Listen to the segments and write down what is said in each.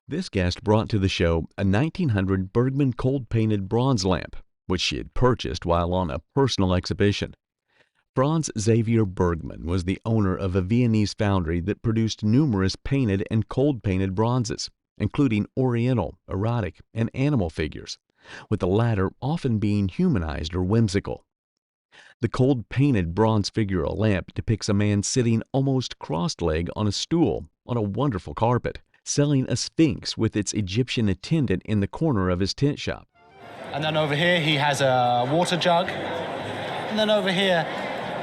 This guest brought to the show a 1900 Bergman cold-painted bronze lamp, which she had purchased while on a personal exhibition. Franz Xavier Bergman was the owner of a Viennese foundry that produced numerous painted and cold-painted bronzes, including oriental, erotic, and animal figures, with the latter often being humanized or whimsical. The cold-painted bronze figure a lamp depicts a man sitting almost cross-legged on a stool on a wonderful carpet, selling a sphinx with its Egyptian attendant in the corner of his tent shop. And then over here he has a water jug. And then over here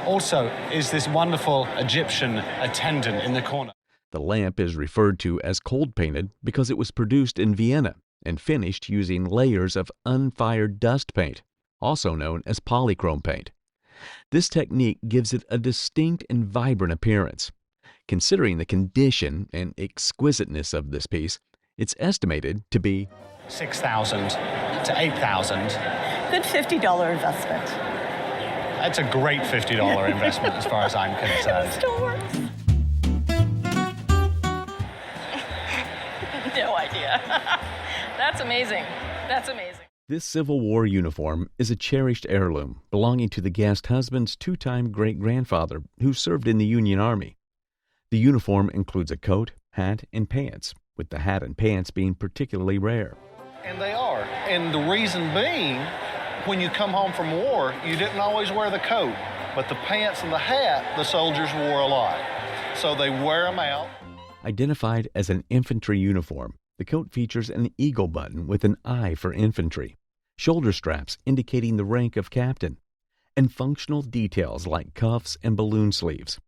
also is this wonderful Egyptian attendant in the corner. The lamp is referred to as cold-painted because it was produced in Vienna and finished using layers of unfired dust paint, also known as polychrome paint. This technique gives it a distinct and vibrant appearance. Considering the condition and exquisiteness of this piece, it's estimated to be $6,000 to $8,000. Good $50 investment. That's a great $50 investment as far as I'm concerned. It still works. No idea. That's amazing. That's amazing. This Civil War uniform is a cherished heirloom belonging to the guest husband's two-time great-grandfather who served in the Union Army. The uniform includes a coat, hat, and pants, with the hat and pants being particularly rare. And they are. And the reason being, when you come home from war, you didn't always wear the coat, but the pants and the hat, the soldiers wore a lot. So they wear them out. Identified as an infantry uniform, the coat features an eagle button with an I for infantry, shoulder straps indicating the rank of captain, and functional details like cuffs and balloon sleeves.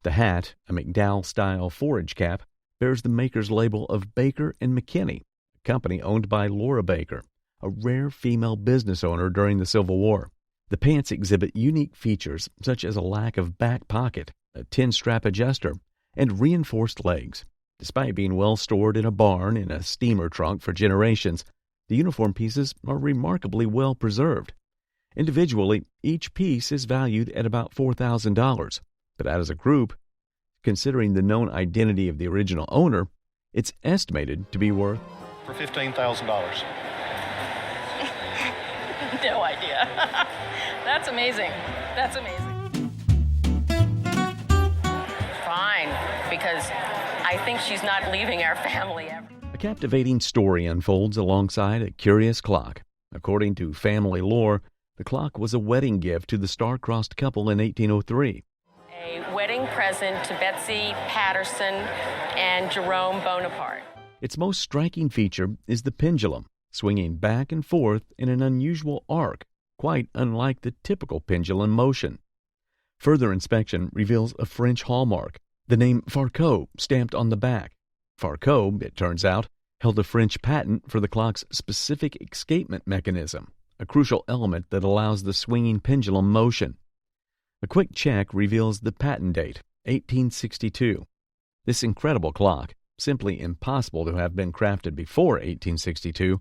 The hat, a McDowell-style forage cap, bears the maker's label of Baker and McKinney, a company owned by Laura Baker, a rare female business owner during the Civil War. The pants exhibit unique features such as a lack of back pocket, a 10-strap adjuster, and reinforced legs. Despite being well stored in a barn in a steamer trunk for generations, the uniform pieces are remarkably well preserved. Individually, each piece is valued at about $4,000. But as a group, considering the known identity of the original owner, it's estimated to be worth For $15,000. No idea. That's amazing. That's amazing. Fine, because I think she's not leaving our family ever. A captivating story unfolds alongside a curious clock. According to family lore, the clock was a wedding gift to the star-crossed couple in 1803. A wedding present to Betsy Patterson and Jerome Bonaparte. Its most striking feature is the pendulum, swinging back and forth in an unusual arc, quite unlike the typical pendulum motion. Further inspection reveals a French hallmark, the name Farcot stamped on the back. Farcot, it turns out, held a French patent for the clock's specific escapement mechanism, a crucial element that allows the swinging pendulum motion. A quick check reveals the patent date, 1862. This incredible clock, simply impossible to have been crafted before 1862,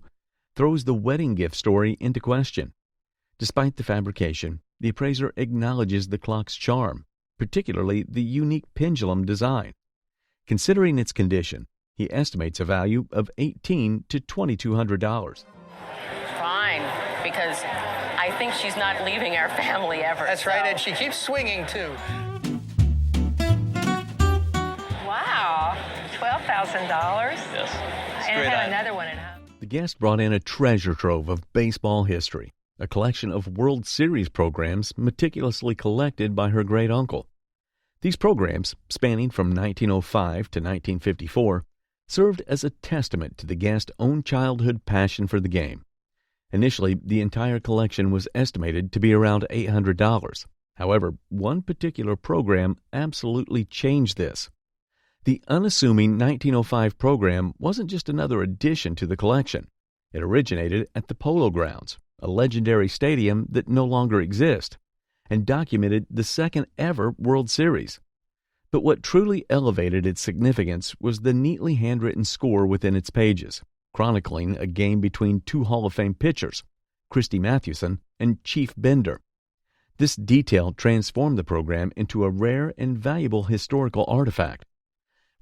throws the wedding gift story into question. Despite the fabrication, the appraiser acknowledges the clock's charm, particularly the unique pendulum design. Considering its condition, he estimates a value of $1,800 to $2,200. Fine, because I think she's not leaving our family ever. That's right, and she keeps swinging, too. Wow, $12,000. Yes. And I had another one at home. The guest brought in a treasure trove of baseball history, a collection of World Series programs meticulously collected by her great-uncle. These programs, spanning from 1905 to 1954, served as a testament to the guest's own childhood passion for the game. Initially, the entire collection was estimated to be around $800. However, one particular program absolutely changed this. The unassuming 1905 program wasn't just another addition to the collection. It originated at the Polo Grounds, a legendary stadium that no longer exists, and documented the second ever World Series. But what truly elevated its significance was the neatly handwritten score within its pages, chronicling a game between two Hall of Fame pitchers, Christy Mathewson and Chief Bender. This detail transformed the program into a rare and valuable historical artifact.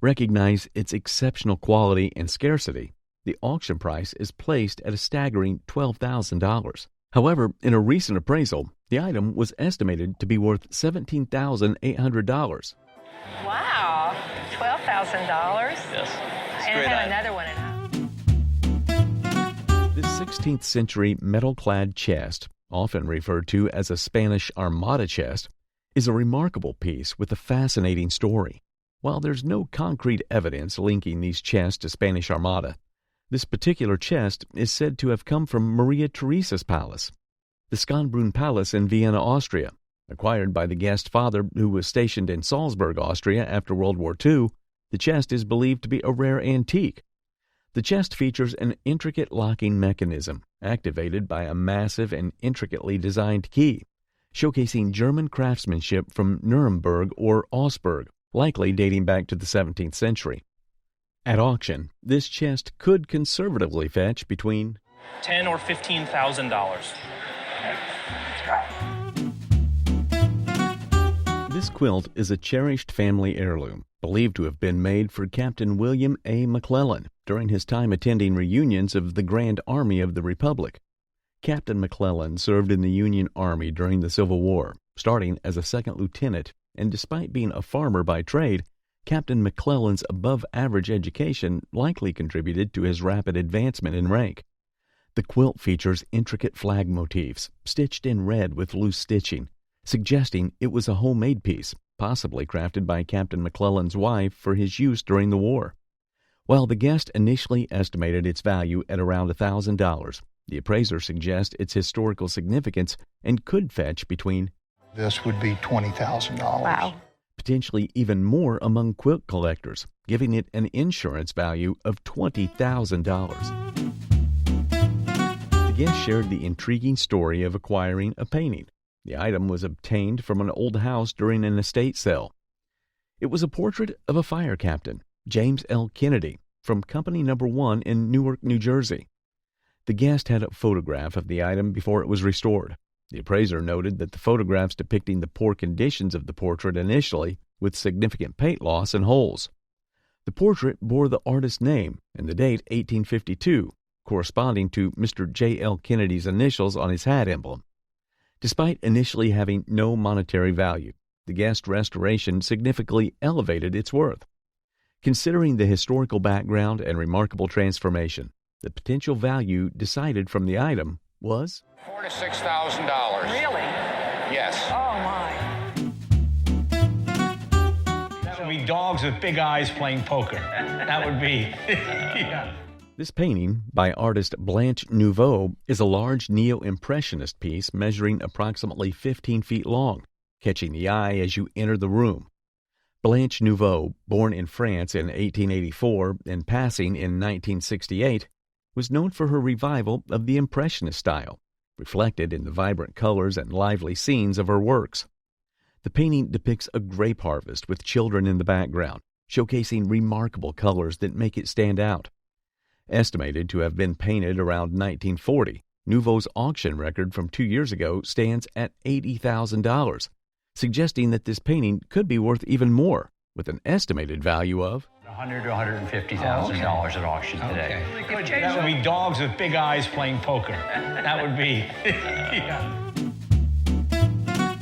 Recognize its exceptional quality and scarcity, the auction price is placed at a staggering $12,000. However, in a recent appraisal, the item was estimated to be worth $17,800. Wow, $12,000. Yes. And I had another one in house. This 16th century metal-clad chest, often referred to as a Spanish Armada chest, is a remarkable piece with a fascinating story. While there's no concrete evidence linking these chests to Spanish Armada, this particular chest is said to have come from Maria Theresa's palace, the Schönbrunn Palace in Vienna, Austria. Acquired by the guest father who was stationed in Salzburg, Austria after World War II, the chest is believed to be a rare antique. The chest features an intricate locking mechanism activated by a massive and intricately designed key, showcasing German craftsmanship from Nuremberg or Augsburg, likely dating back to the 17th century. At auction, this chest could conservatively fetch between $10,000 or $15,000. This quilt is a cherished family heirloom, believed to have been made for Captain William A. McClellan during his time attending reunions of the Grand Army of the Republic. Captain McClellan served in the Union Army during the Civil War, starting as a second lieutenant, and despite being a farmer by trade, Captain McClellan's above-average education likely contributed to his rapid advancement in rank. The quilt features intricate flag motifs, stitched in red with loose stitching, suggesting it was a homemade piece, possibly crafted by Captain McClellan's wife for his use during the war. While the guest initially estimated its value at around $1,000, the appraiser suggests its historical significance and could fetch between This would be $20,000. Wow. potentially even more among quilt collectors, giving it an insurance value of $20,000. The guest shared the intriguing story of acquiring a painting. The item was obtained from an old house during an estate sale. It was a portrait of a fire captain, James L. Kennedy, from Company No. 1 in Newark, New Jersey. The guest had a photograph of the item before it was restored. The appraiser noted that the photographs depicting the poor conditions of the portrait initially, with significant paint loss and holes. The portrait bore the artist's name and the date 1852, corresponding to Mr. J. L. Kennedy's initials on his hat emblem. Despite initially having no monetary value, the guest restoration significantly elevated its worth. Considering the historical background and remarkable transformation, the potential value decided from the item was $4,000 to $6,000. Really? Yes. Oh, my. That would be dogs with big eyes playing poker. That would be, yeah. This painting, by artist Blanche Nouveau, is a large neo-impressionist piece measuring approximately 15 feet long, catching the eye as you enter the room. Blanche Nouveau, born in France in 1884 and passing in 1968, was known for her revival of the Impressionist style, reflected in the vibrant colors and lively scenes of her works. The painting depicts a grape harvest with children in the background, showcasing remarkable colors that make it stand out. Estimated to have been painted around 1940, Nouveau's auction record from 2 years ago stands at $80,000, suggesting that this painting could be worth even more, with an estimated value of $100,000 to $150,000 at auction today. That would be dogs with big eyes playing poker. That would be, yeah.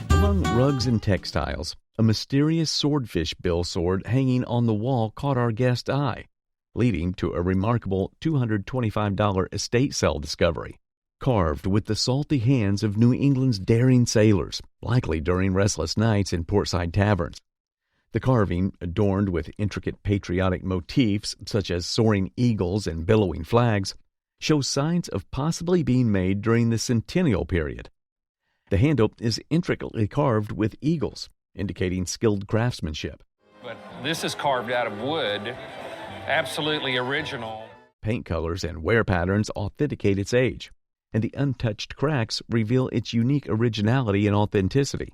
Among rugs and textiles, a mysterious swordfish bill sword hanging on the wall caught our guest's eye, leading to a remarkable $225 estate sale discovery. Carved with the salty hands of New England's daring sailors, likely during restless nights in portside taverns. The carving, adorned with intricate patriotic motifs such as soaring eagles and billowing flags, shows signs of possibly being made during the Centennial period. The handle is intricately carved with eagles, indicating skilled craftsmanship. But this is carved out of wood, absolutely original. Paint colors and wear patterns authenticate its age, and the untouched cracks reveal its unique originality and authenticity.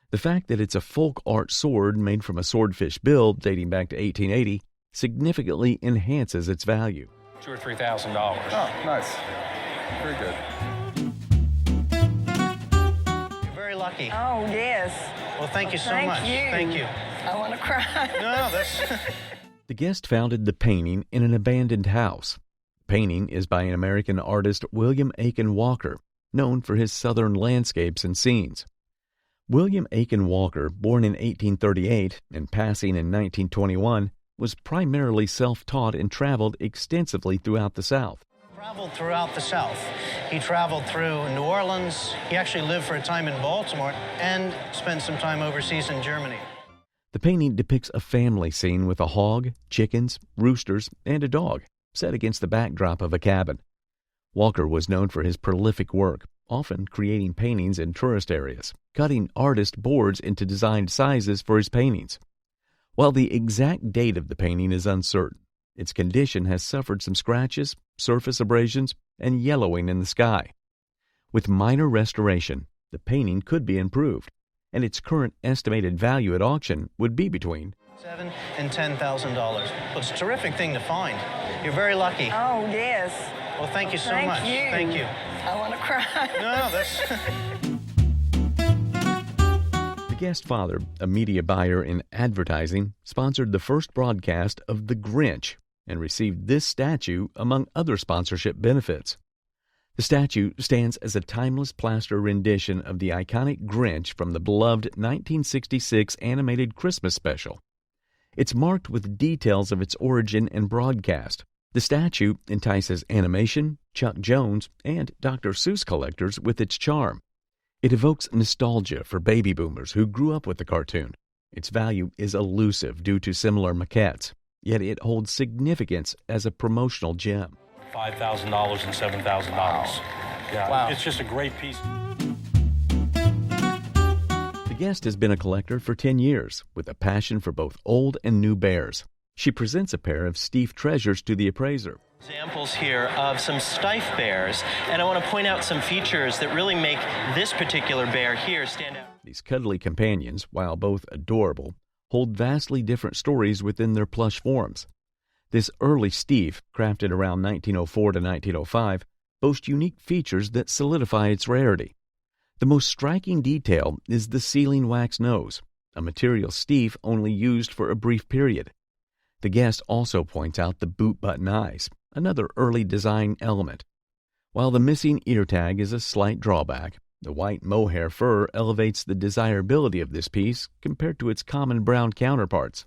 The fact that it's a folk art sword made from a swordfish bill dating back to 1880 significantly enhances its value. $2,000 or $3,000. Oh, nice. Very good. You're very lucky. Oh, yes. Well, thank you so Thank much. you. Thank you. I want to cry. No, that's... The guest founded the painting in an abandoned house. The painting is by an American artist, William Aiken Walker, known for his southern landscapes and scenes. William Aiken Walker, born in 1838 and passing in 1921, was primarily self-taught and traveled extensively throughout the South. Traveled throughout the South. He traveled through New Orleans. He actually lived for a time in Baltimore and spent some time overseas in Germany. The painting depicts a family scene with a hog, chickens, roosters, and a dog, set against the backdrop of a cabin. Walker was known for his prolific work, often creating paintings in tourist areas, cutting artist boards into designed sizes for his paintings. While the exact date of the painting is uncertain, its condition has suffered some scratches, surface abrasions, and yellowing in the sky. With minor restoration, the painting could be improved, and its current estimated value at auction would be between $7,000 and $10,000. Well, it's a terrific thing to find. You're very lucky. Oh, yes. Well, thank you so Thank much. you. Thank you. I want to cry. No, that's... The guest father, a media buyer in advertising, sponsored the first broadcast of The Grinch and received this statue among other sponsorship benefits. The statue stands as a timeless plaster rendition of the iconic Grinch from the beloved 1966 animated Christmas special. It's marked with details of its origin and broadcast. The statue entices animation, Chuck Jones, and Dr. Seuss collectors with its charm. It evokes nostalgia for baby boomers who grew up with the cartoon. Its value is elusive due to similar maquettes, yet it holds significance as a promotional gem. $5,000 and $7,000. Yeah, Wow. It's just a great piece. The guest has been a collector for 10 years with a passion for both old and new bears. She presents a pair of Steve treasures to the appraiser. Examples here of some Steiff bears, and I want to point out some features that really make this particular bear here stand out. These cuddly companions, while both adorable, hold vastly different stories within their plush forms. This early Steve, crafted around 1904 to 1905, boasts unique features that solidify its rarity. The most striking detail is the sealing wax nose, a material Steve only used for a brief period. The guest also points out the boot button eyes, another early design element. While the missing ear tag is a slight drawback, the white mohair fur elevates the desirability of this piece compared to its common brown counterparts.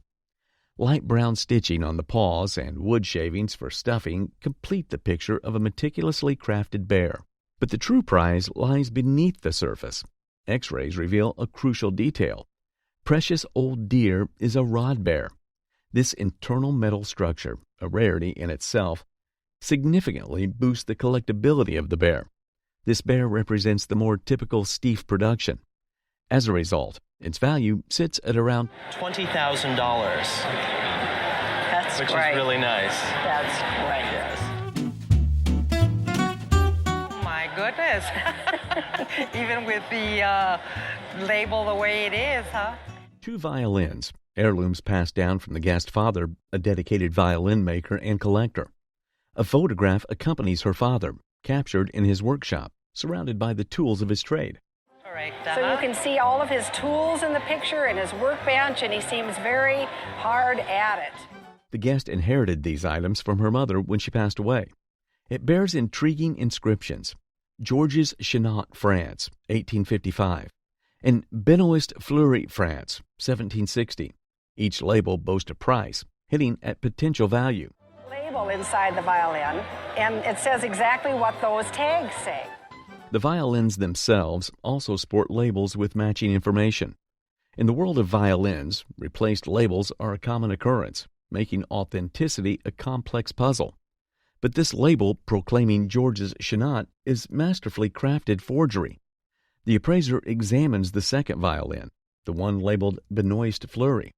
Light brown stitching on the paws and wood shavings for stuffing complete the picture of a meticulously crafted bear. But the true prize lies beneath the surface. X-rays reveal a crucial detail. Precious old deer is a rod bear. This internal metal structure, a rarity in itself, significantly boosts the collectability of the bear. This bear represents the more typical Steiff production. As a result, its value sits at around $20,000. That's which great. is really nice. That's great. Oh, my goodness. Even with the label the way it is, huh? 2 violins, heirlooms passed down from the guest father, a dedicated violin maker and collector. A photograph accompanies her father, captured in his workshop, surrounded by the tools of his trade. All right. So you can see all of his tools in the picture and his workbench, and he seems very hard at it. The guest inherited these items from her mother when she passed away. It bears intriguing inscriptions: Georges Chenot, France, 1855, and Benoist Fleury, France, 1760. Each label boasts a price, hitting at potential value. Label inside the violin, and it says exactly what those tags say. The violins themselves also sport labels with matching information. In the world of violins, replaced labels are a common occurrence, making authenticity a complex puzzle. But this label proclaiming Georges Chenot is masterfully crafted forgery. The appraiser examines the second violin, the one labeled Benoist Fleury.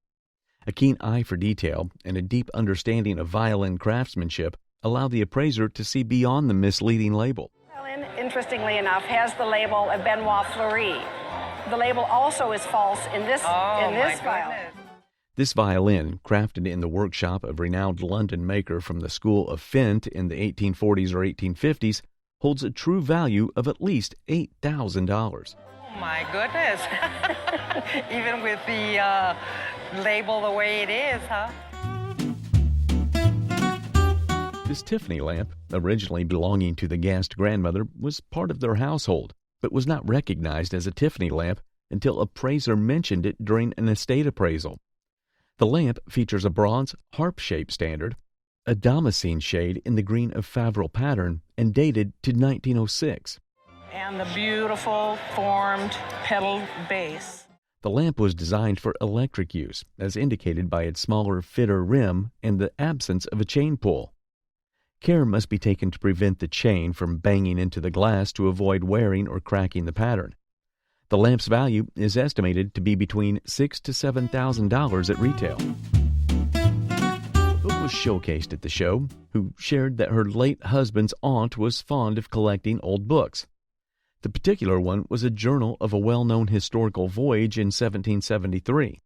A keen eye for detail and a deep understanding of violin craftsmanship allow the appraiser to see beyond the misleading label. Violin, interestingly enough, has the label of Benoit Fleury. The label also is false in this violin. This violin, crafted in the workshop of renowned London maker from the School of Fent in the 1840s or 1850s, holds a true value of at least $8,000. Oh, my goodness. Even with the label the way it is, huh? This Tiffany lamp, originally belonging to the guest grandmother, was part of their household, but was not recognized as a Tiffany lamp until a appraiser mentioned it during an estate appraisal. The lamp features a bronze harp-shaped standard, a damascene shade in the green of Favril pattern, and dated to 1906. And the beautiful formed pedal base. The lamp was designed for electric use, as indicated by its smaller, fitter rim and the absence of a chain pull. Care must be taken to prevent the chain from banging into the glass to avoid wearing or cracking the pattern. The lamp's value is estimated to be between $6,000 to $7,000 at retail. The book was showcased at the show, who shared that her late husband's aunt was fond of collecting old books. The particular one was a journal of a well-known historical voyage in 1773.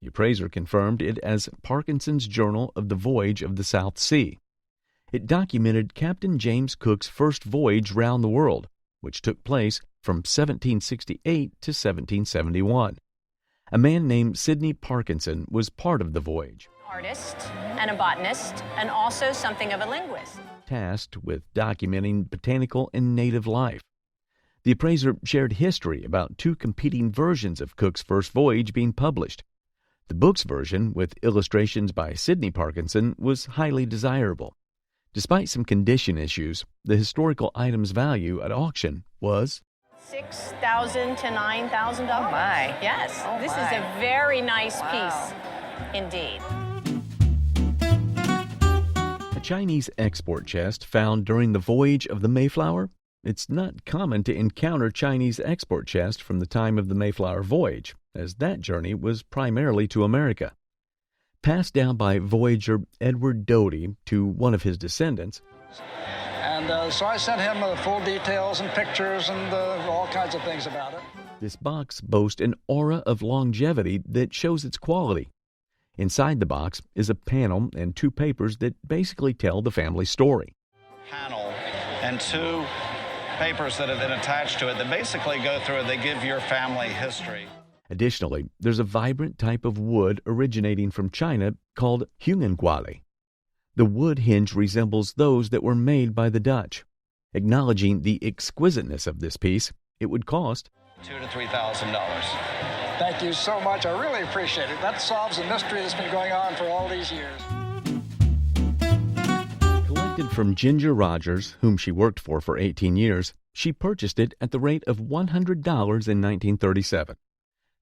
The appraiser confirmed it as Parkinson's Journal of the Voyage of the South Sea. It documented Captain James Cook's first voyage round the world, which took place from 1768 to 1771. A man named Sidney Parkinson was part of the voyage. Artist and a botanist, and also something of a linguist. Tasked with documenting botanical and native life. The appraiser shared history about two competing versions of Cook's first voyage being published. The book's version, with illustrations by Sidney Parkinson, was highly desirable. Despite some condition issues, the historical item's value at auction was $6,000 to $9,000. Oh my. Yes, Oh this my. is a very nice Wow. piece indeed. a Chinese export chest found during the voyage of the Mayflower. It's not common to encounter Chinese export chests from the time of the Mayflower voyage, as that journey was primarily to America. Passed down by voyager Edward Doty to one of his descendants. And so I sent him the full details and pictures and all kinds of things about it. This box boasts an aura of longevity that shows its quality. Inside the box is a panel and two papers that basically tell the family story. Panel and two papers that have been attached to it that basically go through it. They give your family history. Additionally, there's a vibrant type of wood originating from China called Hugenguali. The wood hinge resembles those that were made by the Dutch. Acknowledging the exquisiteness of this piece, it would cost $2,000 to $3,000. Thank you so much. I really appreciate it. That solves a mystery that's been going on for all these years. Collected from Ginger Rogers, whom she worked for 18 years, she purchased it at the rate of $100 in 1937.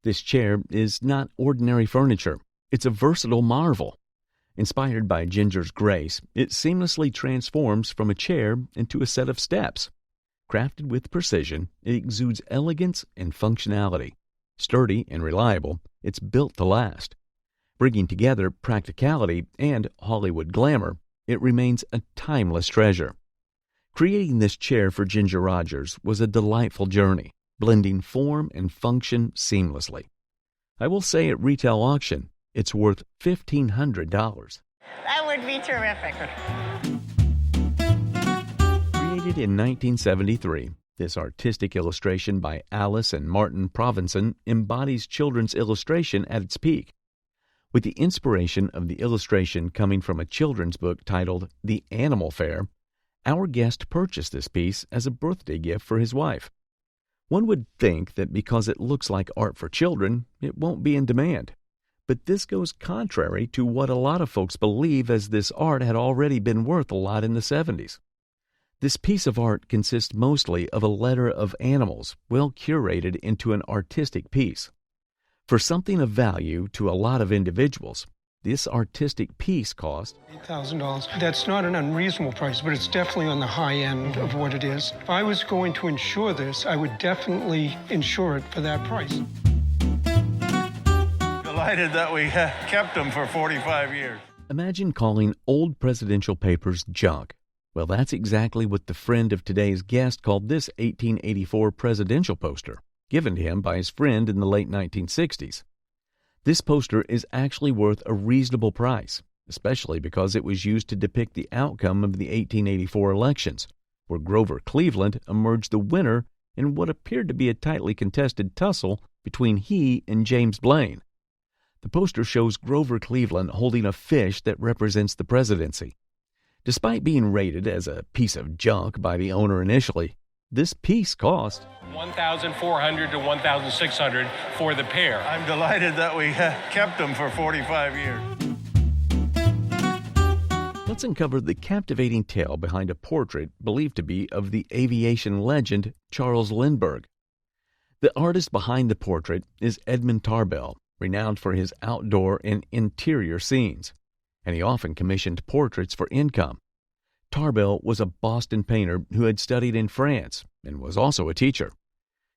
This chair is not ordinary furniture. It's a versatile marvel. Inspired by Ginger's grace, it seamlessly transforms from a chair into a set of steps. Crafted with precision, it exudes elegance and functionality. Sturdy and reliable, it's built to last. Bringing together practicality and Hollywood glamour, it remains a timeless treasure. Creating this chair for Ginger Rogers was a delightful journey, blending form and function seamlessly. I will say at retail auction, it's worth $1,500. That would be terrific. Created in 1973, this artistic illustration by Alice and Martin Provenson embodies children's illustration at its peak. With the inspiration of the illustration coming from a children's book titled The Animal Fair, our guest purchased this piece as a birthday gift for his wife. One would think that because it looks like art for children, it won't be in demand. But this goes contrary to what a lot of folks believe, as this art had already been worth a lot in the 70s. This piece of art consists mostly of a litter of animals, well curated into an artistic piece. For something of value to a lot of individuals, this artistic piece cost $8,000. That's not an unreasonable price, but it's definitely on the high end of what it is. If I was going to insure this, I would definitely insure it for that price. Delighted that we kept them for 45 years. Imagine calling old presidential papers junk. Well, that's exactly what the friend of today's guest called this 1884 presidential poster, given to him by his friend in the late 1960s. This poster is actually worth a reasonable price, especially because it was used to depict the outcome of the 1884 elections, where Grover Cleveland emerged the winner in what appeared to be a tightly contested tussle between he and James Blaine. The poster shows Grover Cleveland holding a fish that represents the presidency. Despite being rated as a piece of junk by the owner initially, this piece cost $1,400 to $1,600 for the pair. I'm delighted that we kept them for 45 years. Let's uncover the captivating tale behind a portrait believed to be of the aviation legend Charles Lindbergh. The artist behind the portrait is Edmund Tarbell, renowned for his outdoor and interior scenes, and he often commissioned portraits for income. Tarbell was a Boston painter who had studied in France and was also a teacher.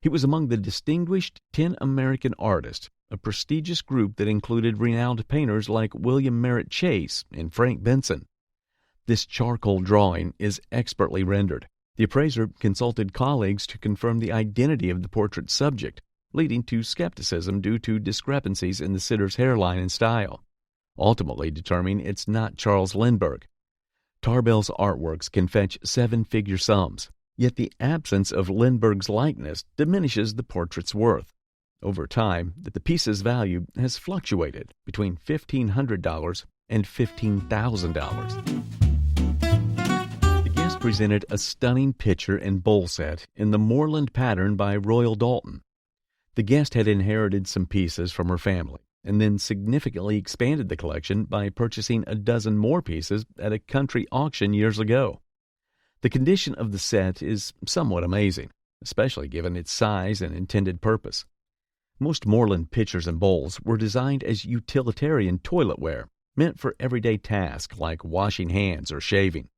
He was among the distinguished 10 American artists, a prestigious group that included renowned painters like William Merritt Chase and Frank Benson. This charcoal drawing is expertly rendered. The appraiser consulted colleagues to confirm the identity of the portrait subject, leading to skepticism due to discrepancies in the sitter's hairline and style, ultimately determining it's not Charles Lindbergh. Tarbell's artworks can fetch 7-figure sums, yet the absence of Lindbergh's likeness diminishes the portrait's worth. Over time, the piece's value has fluctuated between $1,500 and $15,000. The guest presented a stunning pitcher and bowl set in the Moreland pattern by Royal Dalton. The guest had inherited some pieces from her family and then significantly expanded the collection by purchasing a dozen more pieces at a country auction years ago. The condition of the set is somewhat amazing, especially given its size and intended purpose. Most Moreland pitchers and bowls were designed as utilitarian toiletware, meant for everyday tasks like washing hands or shaving.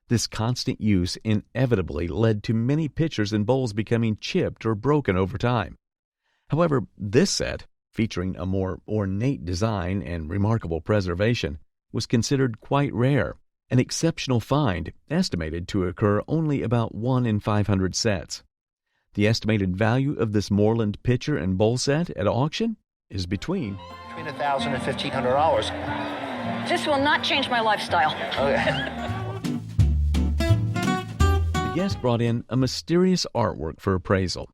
This constant use inevitably led to many pitchers and bowls becoming chipped or broken over time. However, this set, featuring a more ornate design and remarkable preservation, was considered quite rare, an exceptional find estimated to occur only about 1 in 500 sets. The estimated value of this Moreland pitcher and bowl set at auction is between $1,000 and $1,500. This will not change my lifestyle. Okay. The guest brought in a mysterious artwork for appraisal.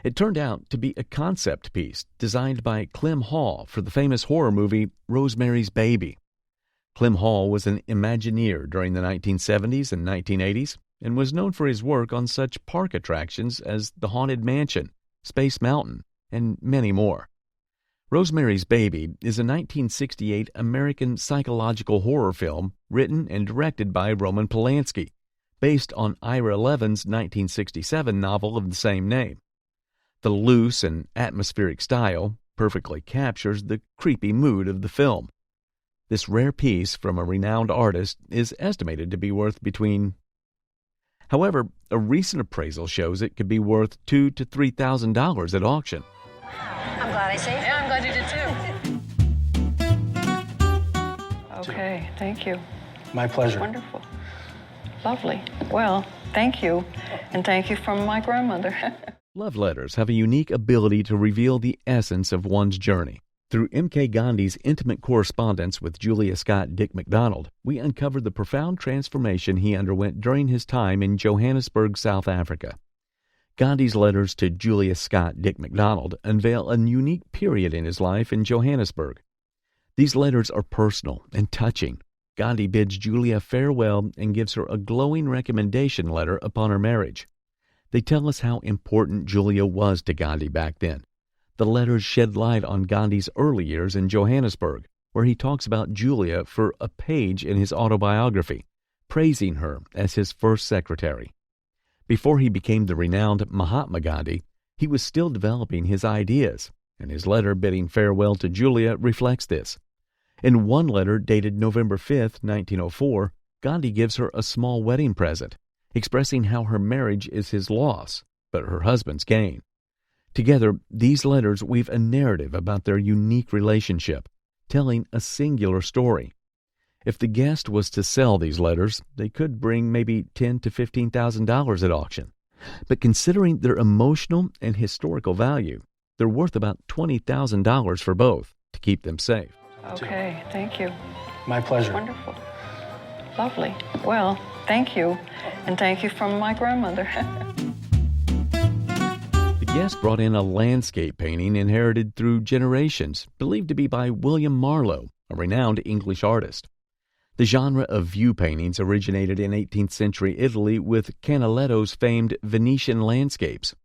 It turned out to be a concept piece designed by Clem Hall for the famous horror movie Rosemary's Baby. Clem Hall was an Imagineer during the 1970s and 1980s and was known for his work on such park attractions as the Haunted Mansion, Space Mountain, and many more. Rosemary's Baby is a 1968 American psychological horror film written and directed by Roman Polanski, based on Ira Levin's 1967 novel of the same name. The loose and atmospheric style perfectly captures the creepy mood of the film. This rare piece from a renowned artist is estimated to be worth between... However, a recent appraisal shows it could be worth $2,000 to $3,000 at auction. I'm glad I saved it. Yeah, I'm glad you did too. Okay, thank you. My pleasure. Wonderful. Lovely. Well, thank you. And thank you from my grandmother. Love letters have a unique ability to reveal the essence of one's journey. Through M.K. Gandhi's intimate correspondence with Julia Scott Dick MacDonald, we uncovered the profound transformation he underwent during his time in Johannesburg, South Africa. Gandhi's letters to Julia Scott Dick MacDonald unveil a unique period in his life in Johannesburg. These letters are personal and touching. Gandhi bids Julia farewell and gives her a glowing recommendation letter upon her marriage. They tell us how important Julia was to Gandhi back then. The letters shed light on Gandhi's early years in Johannesburg, where he talks about Julia for a page in his autobiography, praising her as his first secretary. Before he became the renowned Mahatma Gandhi, he was still developing his ideas, and his letter bidding farewell to Julia reflects this. In one letter dated November 5, 1904, Gandhi gives her a small wedding present, expressing how her marriage is his loss, but her husband's gain. Together, these letters weave a narrative about their unique relationship, telling a singular story. If the guest was to sell these letters, they could bring maybe $10,000 to $15,000 at auction. But considering their emotional and historical value, they're worth about $20,000 for both to keep them safe. Okay, thank you. My pleasure. Wonderful. Lovely. Well, thank you. And thank you from my grandmother. The guest brought in a landscape painting inherited through generations, believed to be by William Marlowe, a renowned English artist. The genre of view paintings originated in 18th century Italy with Canaletto's famed Venetian landscapes.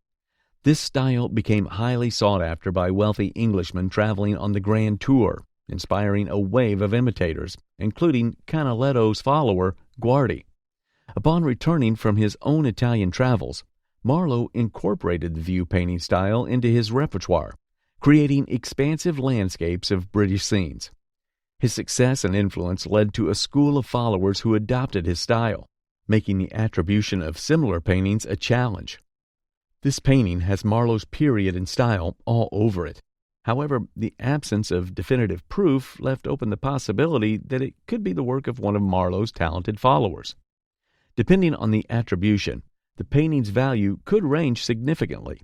This style became highly sought after by wealthy Englishmen traveling on the Grand Tour, inspiring a wave of imitators, including Canaletto's follower, Guardi. Upon returning from his own Italian travels, Marlowe incorporated the view painting style into his repertoire, creating expansive landscapes of British scenes. His success and influence led to a school of followers who adopted his style, making the attribution of similar paintings a challenge. This painting has Marlowe's period and style all over it. However, the absence of definitive proof left open the possibility that it could be the work of one of Marlowe's talented followers. Depending on the attribution, the painting's value could range significantly.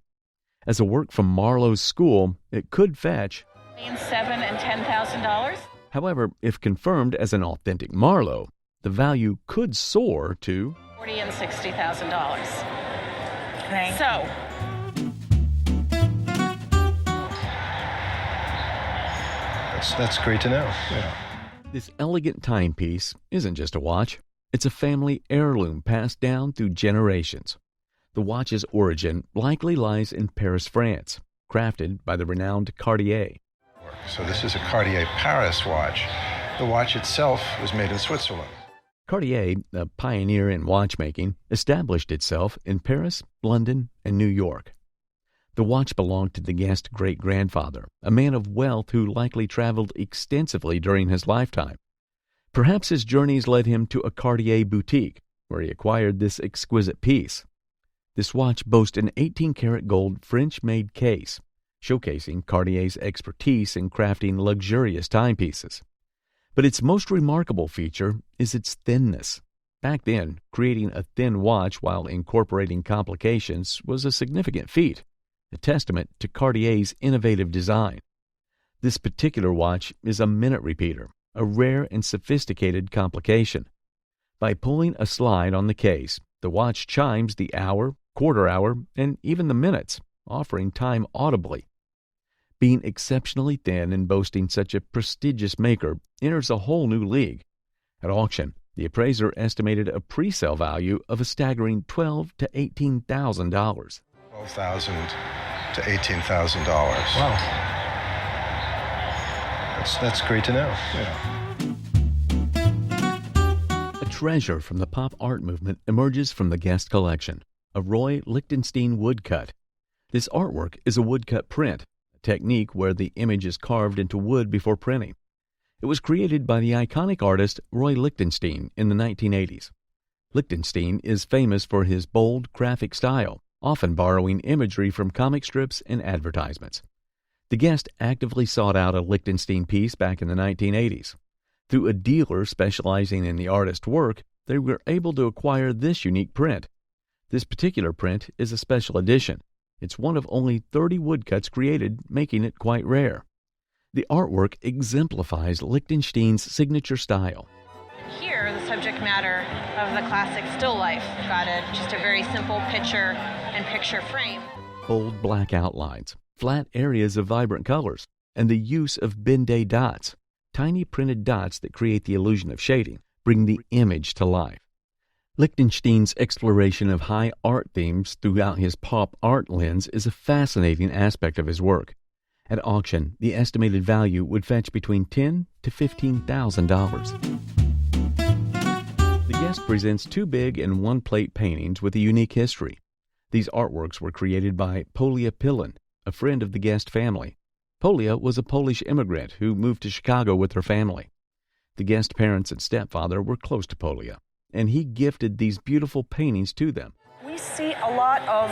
As a work from Marlowe's school, it could fetch $7,000 and $10,000. However, if confirmed as an authentic Marlowe, the value could soar to $40,000 and $60,000. So, That's great to know. Yeah. This elegant timepiece isn't just a watch. It's a family heirloom passed down through generations. The watch's origin likely lies in Paris, France, crafted by the renowned Cartier. So this is a Cartier Paris watch. The watch itself was made in Switzerland. Cartier, a pioneer in watchmaking, established itself in Paris, London, and New York. The watch belonged to the Guest great-grandfather, a man of wealth who likely traveled extensively during his lifetime. Perhaps his journeys led him to a Cartier boutique, where he acquired this exquisite piece. This watch boasts an 18-karat gold French-made case, showcasing Cartier's expertise in crafting luxurious timepieces. But its most remarkable feature is its thinness. Back then, creating a thin watch while incorporating complications was a significant feat, a testament to Cartier's innovative design. This particular watch is a minute repeater, a rare and sophisticated complication. By pulling a slide on the case, the watch chimes the hour, quarter hour, and even the minutes, offering time audibly. Being exceptionally thin and boasting such a prestigious maker enters a whole new league. At auction, the appraiser estimated a pre-sale value of a staggering $12,000 to $18,000. $12,000 to $18,000. Wow. That's great to know. Yeah. A treasure from the pop art movement emerges from the Guest collection, a Roy Lichtenstein woodcut. This artwork is a woodcut print, a technique where the image is carved into wood before printing. It was created by the iconic artist Roy Lichtenstein in the 1980s. Lichtenstein is famous for his bold, graphic style, often borrowing imagery from comic strips and advertisements. The Guest actively sought out a Lichtenstein piece back in the 1980s. Through a dealer specializing in the artist's work, they were able to acquire this unique print. This particular print is a special edition. It's one of only 30 woodcuts created, making it quite rare. The artwork exemplifies Lichtenstein's signature style. Here, the subject matter of the classic still life. Got just a very simple picture and picture frame. Bold black outlines, flat areas of vibrant colors, and the use of Ben-Day dots, tiny printed dots that create the illusion of shading, bring the image to life. Lichtenstein's exploration of high art themes throughout his pop art lens is a fascinating aspect of his work. At auction, the estimated value would fetch between $10,000 to $15,000. The Guest presents two big and one plate paintings with a unique history. These artworks were created by Polia Pilin, a friend of the Guest family. Polia was a Polish immigrant who moved to Chicago with her family. The Guest parents and stepfather were close to Polia, and he gifted these beautiful paintings to them. We see a lot of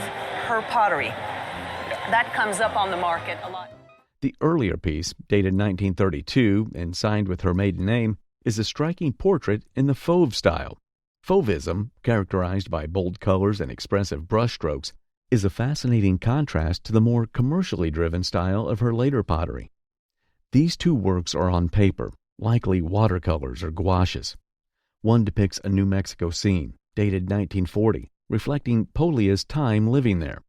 her pottery. That comes up on the market a lot. The earlier piece, dated 1932 and signed with her maiden name, is a striking portrait in the Fauve style. Fauvism, characterized by bold colors and expressive brushstrokes, is a fascinating contrast to the more commercially driven style of her later pottery. These two works are on paper, likely watercolors or gouaches. One depicts a New Mexico scene, dated 1940, reflecting Polia's time living there.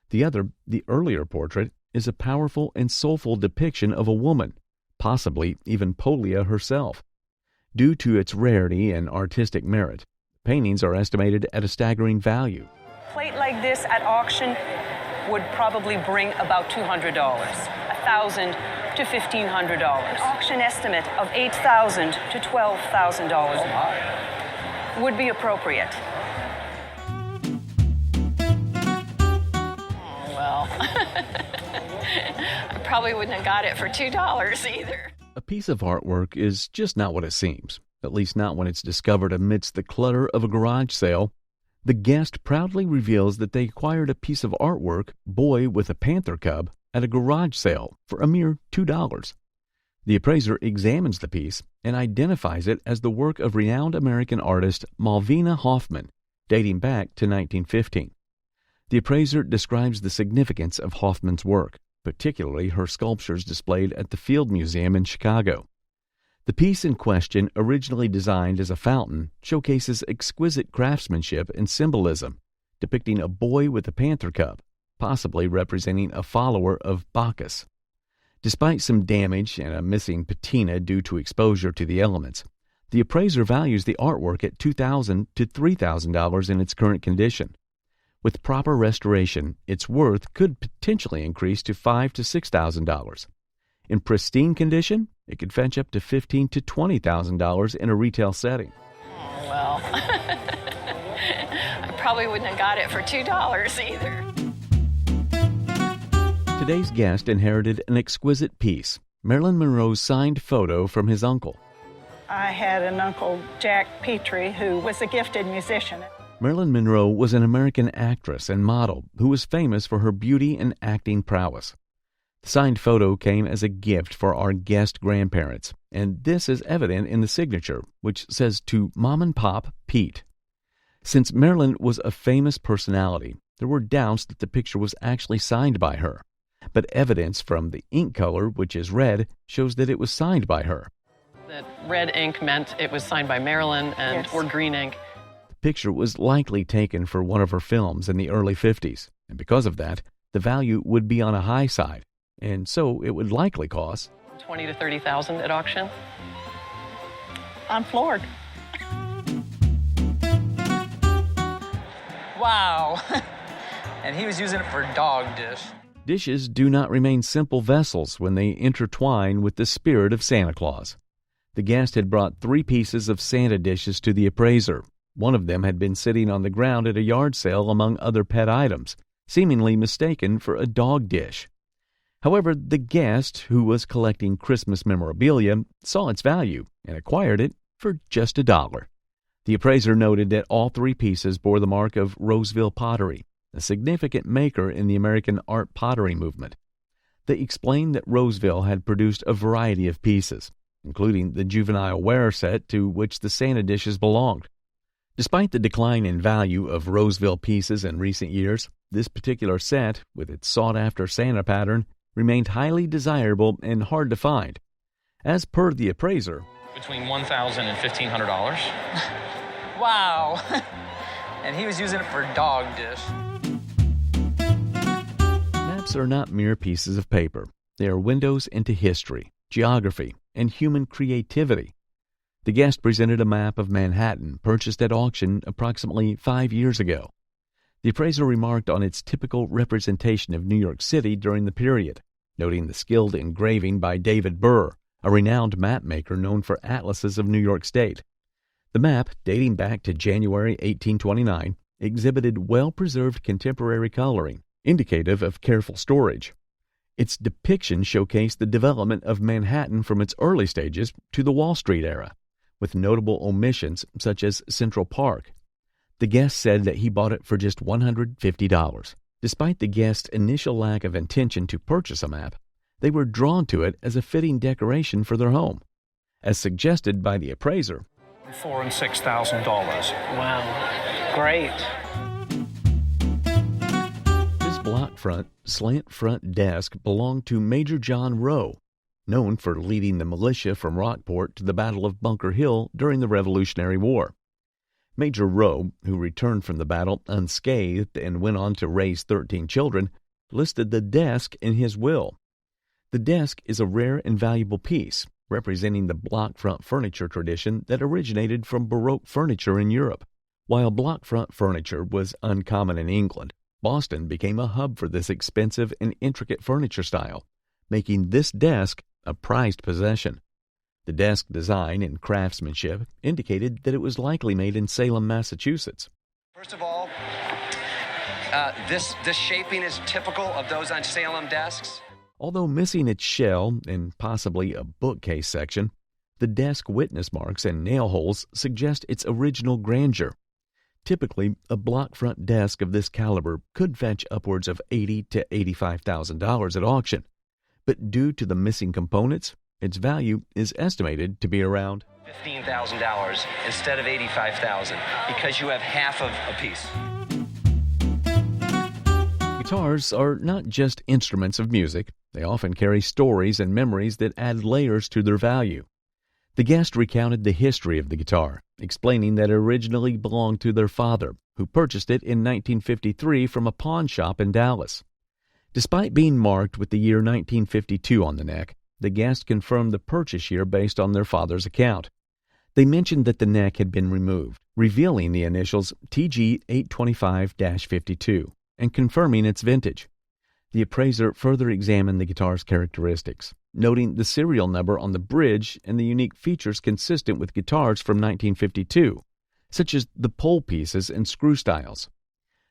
The other, the earlier portrait, is a powerful and soulful depiction of a woman, possibly even Polia herself. Due to its rarity and artistic merit, paintings are estimated at a staggering value. A plate like this at auction would probably bring about $200, $1,000 to $1,500. An auction estimate of $8,000 to $12,000 would be appropriate. Well, I probably wouldn't have got it for $2 either. A piece of artwork is just not what it seems, at least not when it's discovered amidst the clutter of a garage sale. The guest proudly reveals that they acquired a piece of artwork, Boy with a Panther Cub, at a garage sale for a mere $2. The appraiser examines the piece and identifies it as the work of renowned American artist Malvina Hoffman, dating back to 1915. The appraiser describes the significance of Hoffman's work, particularly her sculptures displayed at the Field Museum in Chicago. The piece in question, originally designed as a fountain, showcases exquisite craftsmanship and symbolism, depicting a boy with a panther cub, possibly representing a follower of Bacchus. Despite some damage and a missing patina due to exposure to the elements, the appraiser values the artwork at $2,000 to $3,000 in its current condition. With proper restoration, its worth could potentially increase to $5,000 to $6,000. In pristine condition, it could fetch up to $15,000 to $20,000 in a retail setting. Oh, well, I probably wouldn't have got it for $2 either. Today's guest inherited an exquisite piece, Marilyn Monroe's signed photo from his uncle. I had an uncle, Jack Petrie, who was a gifted musician. Marilyn Monroe was an American actress and model who was famous for her beauty and acting prowess. The signed photo came as a gift for our guest grandparents, and this is evident in the signature, which says to Mom and Pop Pete. Since Marilyn was a famous personality, there were doubts that the picture was actually signed by her, but evidence from the ink color, which is red, shows that it was signed by her. That red ink meant it was signed by Marilyn or green ink. The picture was likely taken for one of her films in the early 50s, and because of that, the value would be on a high side, and so it would likely cost $20,000 to $30,000 at auction. I'm floored. Wow. And he was using it for a dog dish. Dishes do not remain simple vessels when they intertwine with the spirit of Santa Claus. The guest had brought 3 pieces of Santa dishes to the appraiser. One of them had been sitting on the ground at a yard sale among other pet items, seemingly mistaken for a dog dish. However, the guest, who was collecting Christmas memorabilia, saw its value and acquired it for just $1. The appraiser noted that all 3 pieces bore the mark of Roseville pottery, a significant maker in the American art pottery movement. They explained that Roseville had produced a variety of pieces, including the juvenile wearer set to which the Santa dishes belonged. Despite the decline in value of Roseville pieces in recent years, this particular set, with its sought-after Santa pattern, remained highly desirable and hard to find. As per the appraiser, between $1,000 and $1,500. Wow. And he was using it for a dog dish. Maps are not mere pieces of paper. They are windows into history, geography, and human creativity. The guest presented a map of Manhattan purchased at auction approximately 5 years ago. The appraiser remarked on its typical representation of New York City during the period, noting the skilled engraving by David Burr, a renowned map maker known for atlases of New York State. The map, dating back to January 1829, exhibited well-preserved contemporary coloring, indicative of careful storage. Its depiction showcased the development of Manhattan from its early stages to the Wall Street era, with notable omissions such as Central Park. The guest said that he bought it for just $150. Despite the guest's initial lack of intention to purchase a map, they were drawn to it as a fitting decoration for their home. As suggested by the appraiser, $4,000 and $6,000. Wow. Great. this block front, slant front desk belonged to Major John Rowe, known for leading the militia from Rockport to the Battle of Bunker Hill during the Revolutionary War. Major Rowe, who returned from the battle unscathed and went on to raise 13 children, listed the desk in his will. The desk is a rare and valuable piece, representing the block front furniture tradition that originated from Baroque furniture in Europe. While block front furniture was uncommon in England, Boston became a hub for this expensive and intricate furniture style, making this desk a prized possession. The desk design and craftsmanship indicated that it was likely made in Salem, Massachusetts. First of all, this shaping is typical of those on Salem desks. Although missing its shell and possibly a bookcase section, the desk witness marks and nail holes suggest its original grandeur. Typically, a block front desk of this caliber could fetch upwards of $80,000 to $85,000 at auction, but due to the missing components, its value is estimated to be around $15,000 instead of $85,000 because you have half of a piece. Guitars are not just instruments of music. They often carry stories and memories that add layers to their value. The guest recounted the history of the guitar, explaining that it originally belonged to their father, who purchased it in 1953 from a pawn shop in Dallas. Despite being marked with the year 1952 on the neck, the guest confirmed the purchase year based on their father's account. They mentioned that the neck had been removed, revealing the initials TG 825-52 and confirming its vintage. The appraiser further examined the guitar's characteristics, noting the serial number on the bridge and the unique features consistent with guitars from 1952, such as the pole pieces and screw styles.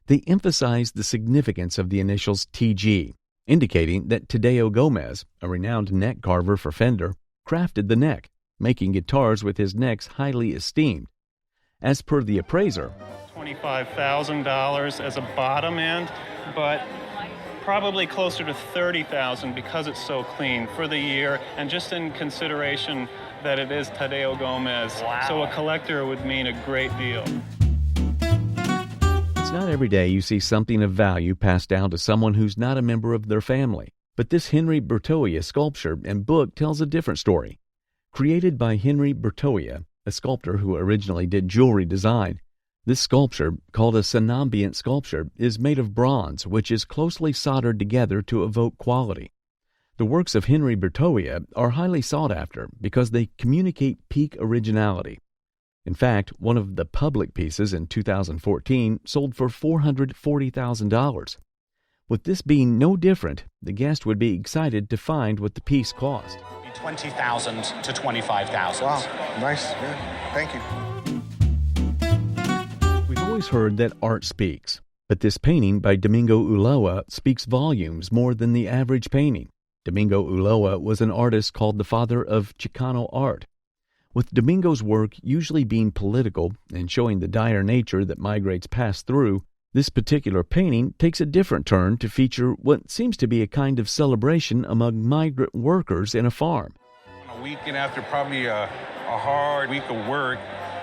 They emphasized the significance of the initials TG, indicating that Tadeo Gomez, a renowned neck carver for Fender, crafted the neck, making guitars with his necks highly esteemed. As per the appraiser, $25,000 as a bottom end, but probably closer to $30,000 because it's so clean for the year, and just in consideration that it is Tadeo Gomez. Wow. So a collector would mean a great deal. It's not every day you see something of value passed down to someone who's not a member of their family, but this Henry Bertoia sculpture and book tells a different story. Created by Henry Bertoia, a sculptor who originally did jewelry design, this sculpture, called a Cenobiont sculpture, is made of bronze, which is closely soldered together to evoke quality. The works of Henry Bertoia are highly sought after because they communicate peak originality. In fact, one of the public pieces in 2014 sold for $440,000. With this being no different, the guest would be excited to find what the piece cost. $20,000 to $25,000. Wow, nice. Yeah. Thank you. We've always heard that art speaks, but this painting by Domingo Ulloa speaks volumes more than the average painting. Domingo Ulloa was an artist called the father of Chicano art. With Domingo's work usually being political and showing the dire nature that migrants pass through, this particular painting takes a different turn to feature what seems to be a kind of celebration among migrant workers in a farm. A weekend after probably a hard week of work,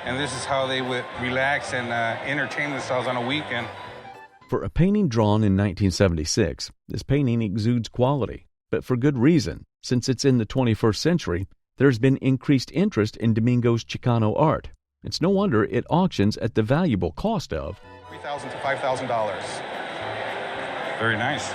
and this is how they would relax and entertain themselves on a weekend. For a painting drawn in 1976, this painting exudes quality, but for good reason. Since it's in the 21st century, there's been increased interest in Domingo's Chicano art. It's no wonder it auctions at the valuable cost of $3,000 to $5,000. Very nice.